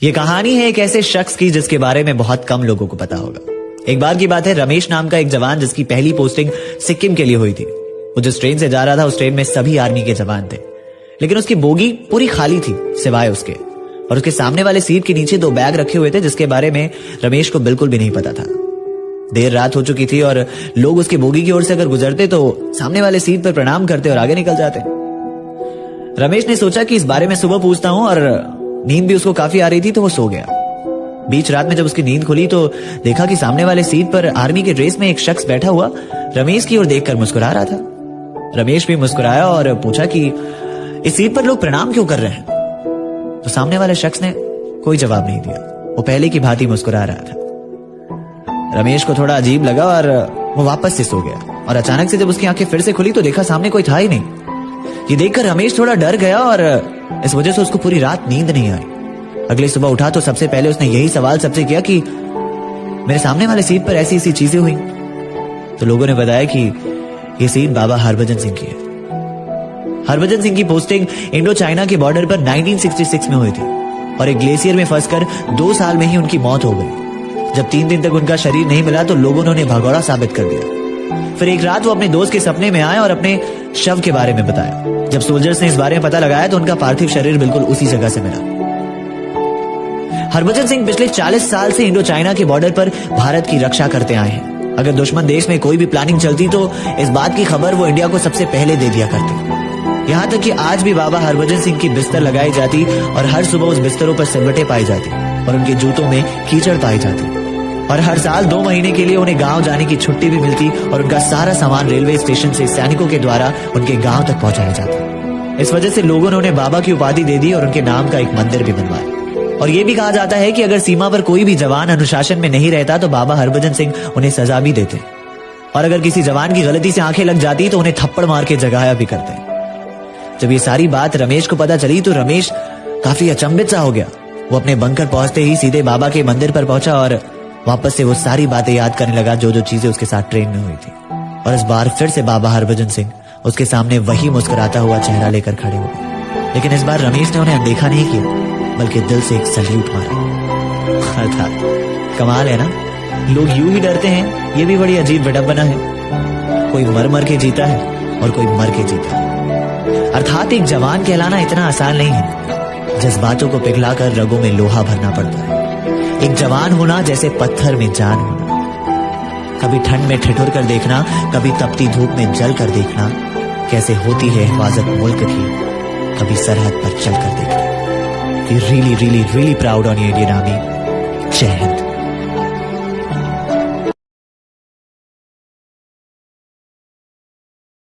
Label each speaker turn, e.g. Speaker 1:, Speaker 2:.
Speaker 1: ये कहानी है एक ऐसे शख्स की जिसके बारे में बहुत कम लोगों को पता होगा। एक बार की बात है, रमेश नाम का एक जवान जिसकी पहली पोस्टिंग सिक्किम के लिए हुई थी। वो जिस ट्रेन से जा रहा था उस ट्रेन में सभी आर्मी के जवान थे, लेकिन उसकी बोगी पूरी खाली थी सिवाय उसके। और उसके सामने वाले सीट के नीचे 2 बैग रखे हुए थे जिसके बारे में रमेश को बिल्कुल भी नहीं पता था। देर रात हो चुकी थी और लोग उसकी बोगी की ओर से अगर गुजरते तो सामने वाले सीट पर प्रणाम करते और आगे निकल जाते। रमेश ने सोचा कि इस बारे में सुबह पूछता हूं, और नींद भी उसको काफी आ रही थी तो वो सो गया। बीच रात में जब उसकी नींद खुली तो देखा कि सामने वाले सीट पर आर्मी के ड्रेस में एक शख्स बैठा हुआ रमेश की ओर देखकर मुस्कुरा रहा था। रमेश भी मुस्कुराया और पूछा कि इस सीट पर लोग प्रणाम क्यों कर रहे हैं? तो सामने वाले शख्स ने कोई जवाब नहीं दिया। वो पहले की भांति मुस्कुरा रहा था। रमेश को थोड़ा अजीब लगा और वो वापस से सो गया। और अचानक से जब उसकी आंखें फिर से खुली तो देखा सामने कोई था ही नहीं। ये देखकर रमेश थोड़ा डर गया और इस वजह से उसको पूरी रात नींद नहीं आई। अगली सुबह उठा तो सबसे पहले उसने यही सवाल सबसे किया कि मेरे सामने वाले सीट पर ऐसी ऐसी चीजें हुई। तो लोगों ने बताया कि ये सीट बाबा हरभजन सिंह की है। हरभजन सिंह की पोस्टिंग इंडो चाइना के बॉर्डर पर 1966 में हुई थी और एक ग्लेशियर में फंसकर 2 साल में ही उनकी मौत हो गई। जब 3 दिन तक उनका शरीर नहीं मिला तो लोगों ने उन्हें भगौड़ा साबित कर दिया। फिर एक रात वो अपने दोस्त के सपने में आए और अपने शव के बारे में बताया। जब सोल्जर्स ने इस बारे में पता लगाया तो उनका पार्थिव शरीर बिल्कुल उसी जगह से मिला। हरभजन सिंह पिछले 40 साल से इंडो चाइना के बॉर्डर पर भारत की रक्षा करते आए हैं। अगर दुश्मन देश में कोई भी प्लानिंग चलती तो इस बात की खबर वो इंडिया को सबसे पहले दे दिया करते। यहाँ तक कि आज भी बाबा हरभजन सिंह की बिस्तर लगाई जाती और हर सुबह उस बिस्तरों पर सिलवटें पाई जाती और उनके जूतों में कीचड़ पाई जाती। और हर साल 2 महीने के लिए उन्हें गांव जाने की छुट्टी भी मिलती और उनका सारा सामान रेलवे स्टेशन से सैनिकों के द्वारा उनके गांव तक पहुंचाया जाता। इस वजह से लोगों ने उन्हें बाबा की उपाधि दे दी और उनके नाम का एक मंदिर भी बनवाया। और ये भी कहा जाता है कि अगर सीमा पर कोई भी जवान अनुशासन में नहीं रहता तो बाबा हरभजन सिंह उन्हें सजा भी देते, और अगर किसी जवान की गलती से आंखें लग जाती तो उन्हें थप्पड़ मार के जगाया भी करते। जब ये सारी बात रमेश को पता चली तो रमेश काफी अचंभित सा हो गया। वो अपने बंकर पहुंचते ही सीधे बाबा के मंदिर पर पहुंचा और वापस से वो सारी बातें याद करने लगा जो जो चीजें उसके साथ ट्रेन में हुई थी। और इस बार फिर से बाबा हरभजन सिंह उसके सामने वही मुस्कुराता हुआ चेहरा लेकर खड़े हो गए। लेकिन इस बार रमेश ने उन्हें अनदेखा नहीं किया बल्कि दिल से एक सल्यूट मारा। अर्थात कमाल है ना, लोग यूं ही डरते हैं। ये भी बड़ी अजीब विडंबना है। कोई मर मर के जीता है और कोई मर के जीता है। अर्थात एक जवान कहलाना इतना आसान नहीं है। जज्बातों को पिघलाकर रगों में लोहा भरना पड़ता है। एक जवान होना जैसे पत्थर में जान होना। कभी ठंड में ठिठुर कर देखना, कभी तपती धूप में जल कर देखना कैसे होती है हिफाजत मुल्क की, कभी सरहद पर चल कर देखना। We really really really proud on you Indian army. जय हिंद।